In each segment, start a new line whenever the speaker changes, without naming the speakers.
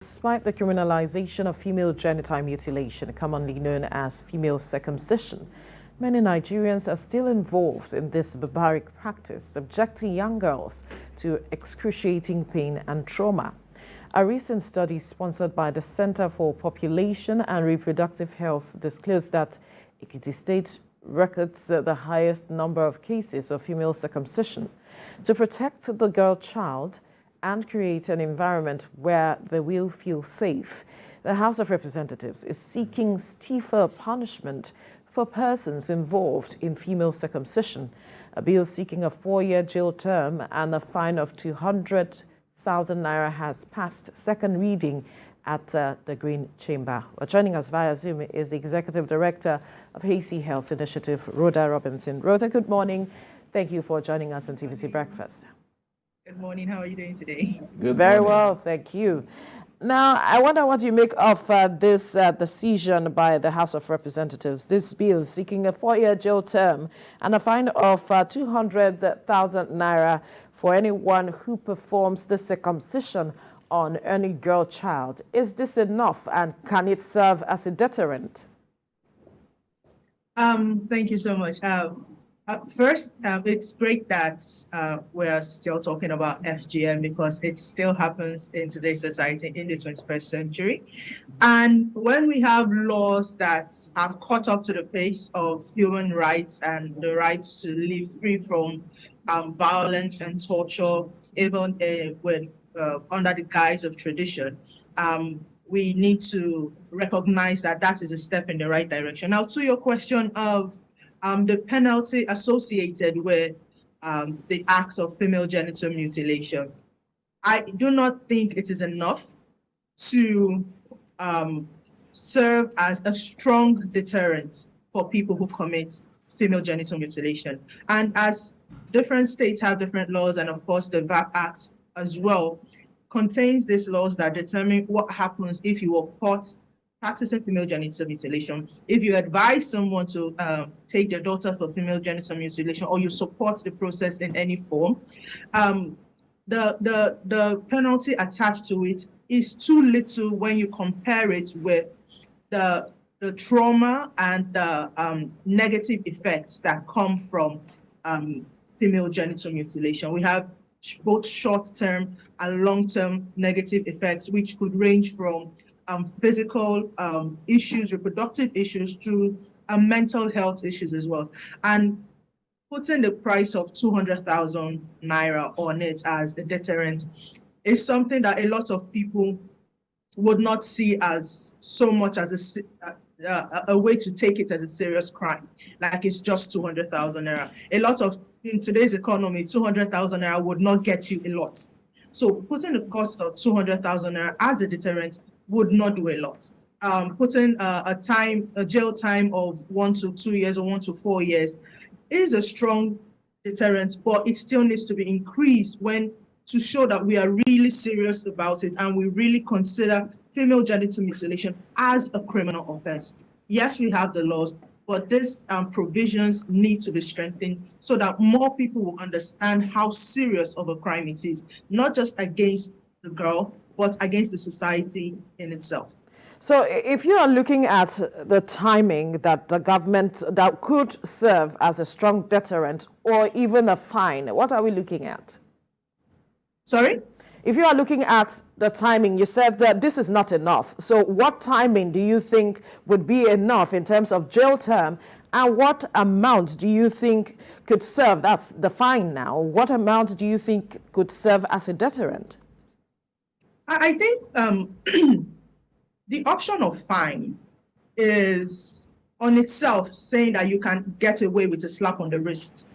Despite the criminalization of female genital mutilation, commonly known as female circumcision, many Nigerians are still involved in this barbaric practice, subjecting young girls to excruciating pain and trauma. A recent study sponsored by the Center for Population and Reproductive Health disclosed that Ekiti State records the highest number of cases of female circumcision. To protect the girl child and create an environment where they will feel safe, the House of Representatives is seeking stiffer punishment for persons involved in female circumcision. A bill seeking a 4-year jail term and a fine of 200,000 naira has passed second reading at the Green Chamber. Joining us via Zoom is the Executive Director of Hasty Health Initiative, Rhoda Robinson. Rhoda, good morning. Thank you for joining us on TVC Breakfast.
Good morning. How are you doing today?
Good. Very well, thank you. Now, I wonder what you make of this decision by the House of Representatives, this bill seeking a 4-year jail term and a fine of 200,000 naira for anyone who performs the circumcision on any girl child. Is this enough, and can it serve as a deterrent?
Thank you so much. First, it's great that we're still talking about FGM because it still happens in today's society in the 21st century. And when we have laws that have caught up to the pace of human rights and the rights to live free from violence and torture, even when under the guise of tradition, we need to recognize that that is a step in the right direction. Now, to your question of the penalty associated with the act of female genital mutilation, I do not think it is enough to serve as a strong deterrent for people who commit female genital mutilation. And as different states have different laws, and of course the VAP Act as well contains these laws that determine what happens if you are caught practicing female genital mutilation. If you advise someone to take their daughter for female genital mutilation, or you support the process in any form, the penalty attached to it is too little when you compare it with the trauma and the negative effects that come from female genital mutilation. We have both short-term and long-term negative effects, which could range from physical issues, reproductive issues, to mental health issues as well. And putting the price of 200,000 naira on it as a deterrent is something that a lot of people would not see as so much as a way to take it as a serious crime, like it's just 200,000 naira. A lot of, in today's economy, 200,000 naira would not get you a lot. So putting the cost of 200,000 naira as a deterrent would not do a lot. Putting a jail time of 1 to 2 years or 1 to 4 years is a strong deterrent, but it still needs to be increased to show that we are really serious about it and we really consider female genital mutilation as a criminal offense. Yes, we have the laws, but these provisions need to be strengthened so that more people will understand how serious of a crime it is, not just against the girl, but against the society in itself.
So if you are looking at the timing that the government that could serve as a strong deterrent or even a fine, what are we looking at?
Sorry?
If you are looking at the timing, you said that this is not enough. So what timing do you think would be enough in terms of jail term? And what amount do you think could serve? That's the fine now. What amount do you think could serve as a deterrent?
I think the option of fine is on itself saying that you can get away with a slap on the wrist.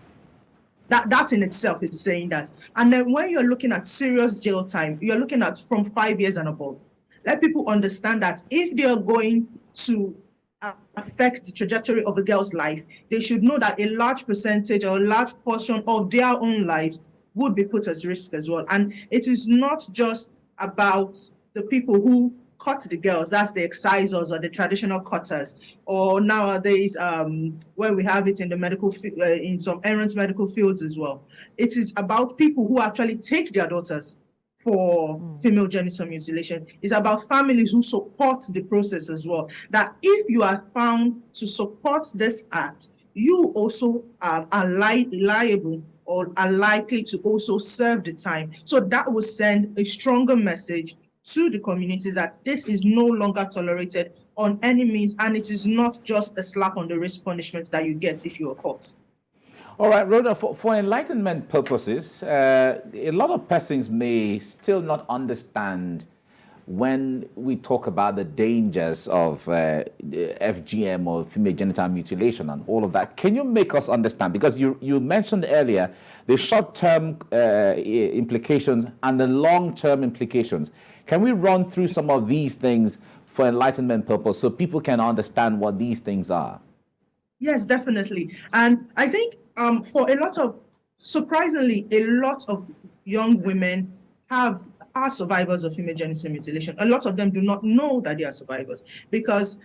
That in itself is saying that. And then when you're looking at serious jail time, you're looking at from 5 years and above. Let people understand that if they are going to affect the trajectory of a girl's life, they should know that a large percentage or a large portion of their own lives would be put at risk as well. And it is not just about the people who cut the girls, that's the excisors or the traditional cutters, or nowadays where we have it in the medical in some errant medical fields as well. It is about people who actually take their daughters for female genital mutilation. It's about families who support the process as well. That if you are found to support this act, you also are liable or are likely to also serve the time. So that will send a stronger message to the communities that this is no longer tolerated on any means, and it is not just a slap on the wrist punishment that you get if you are caught.
All right, Rhoda, for enlightenment purposes, a lot of persons may still not understand when we talk about the dangers of FGM or female genital mutilation and all of that. Can you make us understand? Because you mentioned earlier the short-term implications and the long-term implications. Can we run through some of these things for enlightenment purpose so people can understand what these things are?
Yes, definitely. And I think surprisingly, a lot of young women are survivors of female genital mutilation. A lot of them do not know that they are survivors because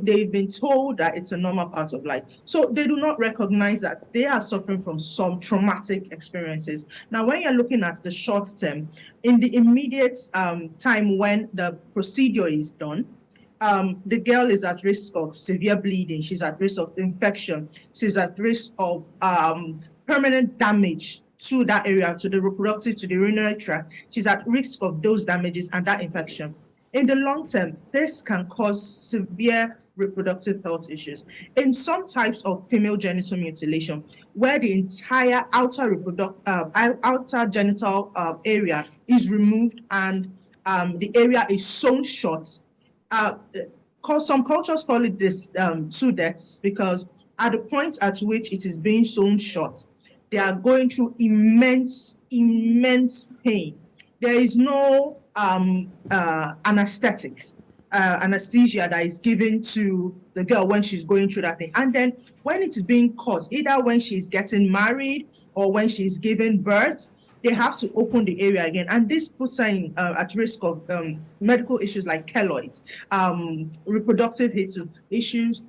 they've been told that it's a normal part of life. So they do not recognize that they are suffering from some traumatic experiences. Now, when you're looking at the short term, in the immediate time when the procedure is done, the girl is at risk of severe bleeding. She's at risk of infection. She's at risk of permanent damage to that area, to the reproductive, to the urinary tract. She's at risk of those damages and that infection. In the long term, this can cause severe reproductive health issues. In some types of female genital mutilation, where the entire outer genital area is removed and the area is sewn shut, some cultures call it this two deaths, because at the point at which it is being sewn shut, they are going through immense pain. There is no anesthesia that is given to the girl when she's going through that thing. And then when it is being cut, either when she's getting married or when she's giving birth, they have to open the area again. And this puts her at risk of medical issues like keloids, reproductive issues.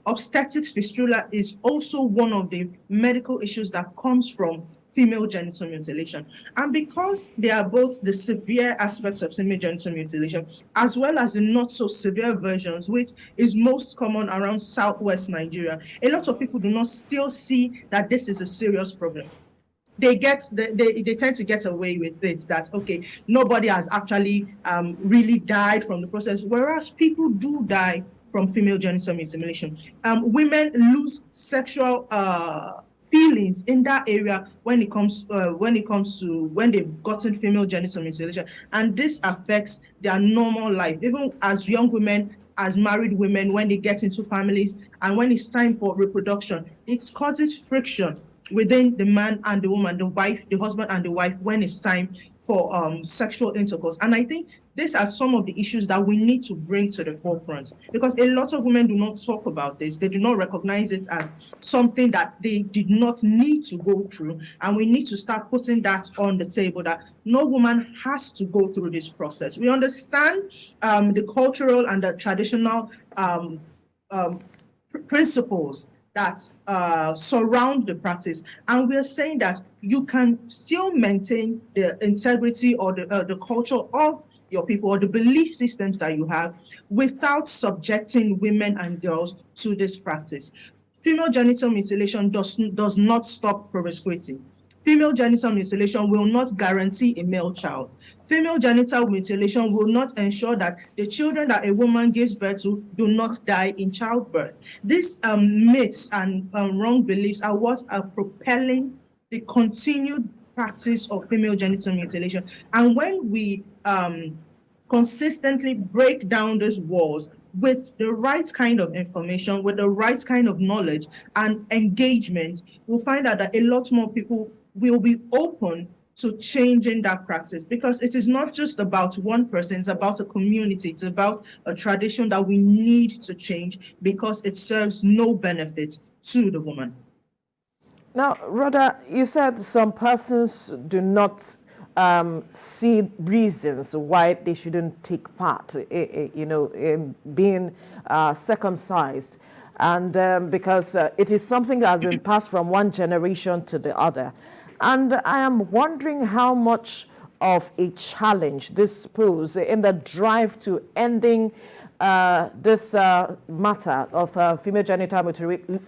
Obstetric fistula is also one of the medical issues that comes from female genital mutilation. And because they are both the severe aspects of female genital mutilation, as well as the not so severe versions, which is most common around Southwest Nigeria, a lot of people do not still see that this is a serious problem. They tend to get away with it that, okay, nobody has actually really died from the process, whereas people do die from female genital mutilation. Women lose sexual feelings in that area when they've gotten female genital mutilation, and this affects their normal life. Even as young women, as married women, when they get into families and when it's time for reproduction, it causes friction within the man and the woman, the wife, the husband and the wife, when it's time for sexual intercourse. And I think these are some of the issues that we need to bring to the forefront, because a lot of women do not talk about this. They do not recognize it as something that they did not need to go through. And we need to start putting that on the table, that no woman has to go through this process. We understand the cultural and the traditional principles that surround the practice, and we're saying that you can still maintain the integrity or the culture of your people or the belief systems that you have without subjecting women and girls to this practice. Female genital mutilation does not stop promiscuity. Female genital mutilation will not guarantee a male child. Female genital mutilation will not ensure that the children that a woman gives birth to do not die in childbirth. These myths and wrong beliefs are what are propelling the continued practice of female genital mutilation. And when we consistently break down these walls with the right kind of information, with the right kind of knowledge and engagement, we'll find out that a lot more people will be open to changing that practice, because it is not just about one person, it's about a community, it's about a tradition that we need to change because it serves no benefit to the woman.
Now, Rhoda, you said some persons do not see reasons why they shouldn't take part, in being circumcised. And because it is something that has been passed from one generation to the other. And I am wondering how much of a challenge this pose in the drive to ending this matter of female genital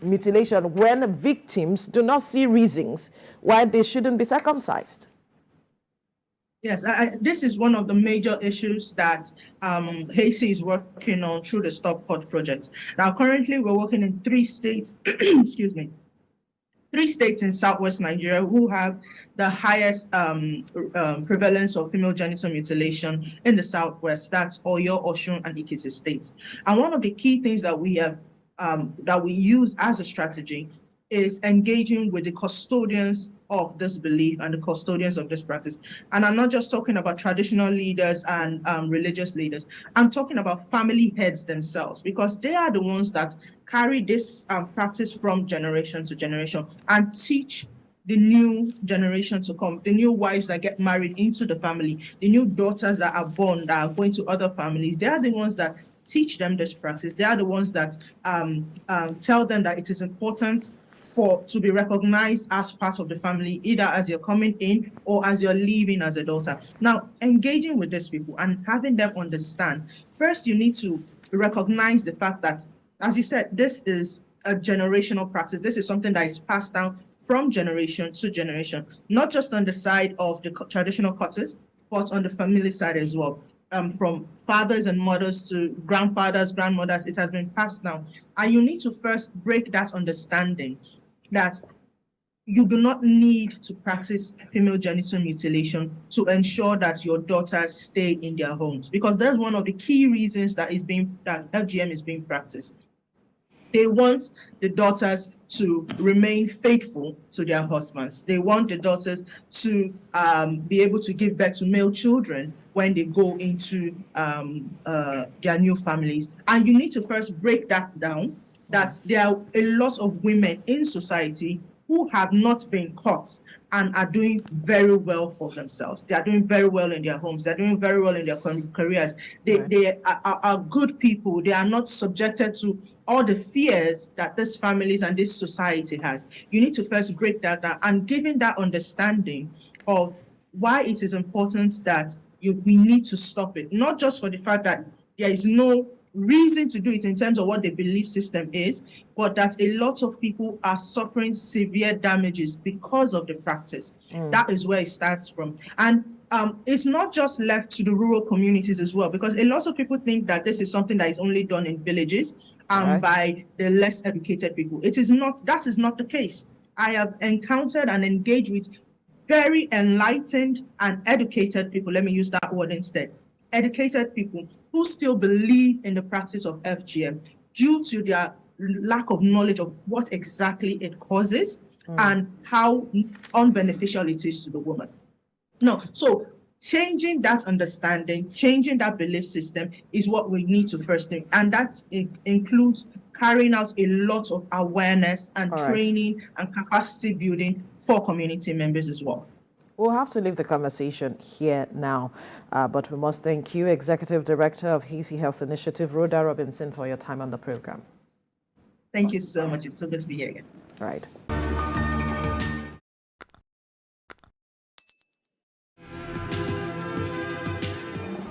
mutilation when victims do not see reasons why they shouldn't be circumcised?
Yes, this is one of the major issues that HACI is working on through the Stop Court project. Now, currently, we're working in 3 states, excuse me, 3 states in Southwest Nigeria who have the highest prevalence of female genital mutilation in the Southwest. That's Oyo, Osun, and Ekiti states. And one of the key things that we have, that we use as a strategy is engaging with the custodians of this belief and the custodians of this practice. And I'm not just talking about traditional leaders and religious leaders. I'm talking about family heads themselves, because they are the ones that carry this practice from generation to generation and teach the new generation to come, the new wives that get married into the family, the new daughters that are born that are going to other families. They are the ones that teach them this practice. They are the ones that tell them that it is important to be recognized as part of the family, either as you're coming in or as you're leaving as a daughter. Now, engaging with these people and having them understand, first you need to recognize the fact that, as you said, this is a generational practice. This is something that is passed down from generation to generation, not just on the side of the traditional cutters, but on the family side as well. From fathers and mothers to grandfathers, grandmothers, it has been passed down. And you need to first break that understanding that you do not need to practice female genital mutilation to ensure that your daughters stay in their homes, because that's one of the key reasons that FGM is being practiced. They want the daughters to remain faithful to their husbands. They want the daughters to be able to give birth to male children when they go into their new families. And you need to first break that down, that there are a lot of women in society who have not been caught and are doing very well for themselves. They are doing very well in their homes. They're doing very well in their careers. They are good people. They are not subjected to all the fears that these families and this society has. You need to first break that down and giving that understanding of why it is important that we need to stop it, not just for the fact that there is no reason to do it in terms of what the belief system is, but that a lot of people are suffering severe damages because of the practice. That is where it starts from. And it's not just left to the rural communities as well, because a lot of people think that this is something that is only done in villages by the less educated people. It is not. That is not the case. I have encountered and engaged with very enlightened and educated people. Let me use that word instead. Educated people who still believe in the practice of FGM due to their lack of knowledge of what exactly it causes and how unbeneficial it is to the woman. No, so changing that understanding, changing that belief system is what we need to first do. And that includes carrying out a lot of awareness and training and capacity building for community members as well.
We'll have to leave the conversation here now, but we must thank you, Executive Director of HACI Health Initiative, Rhoda Robinson, for your time on the program.
Thank you so much. It's so good to be here again.
Right.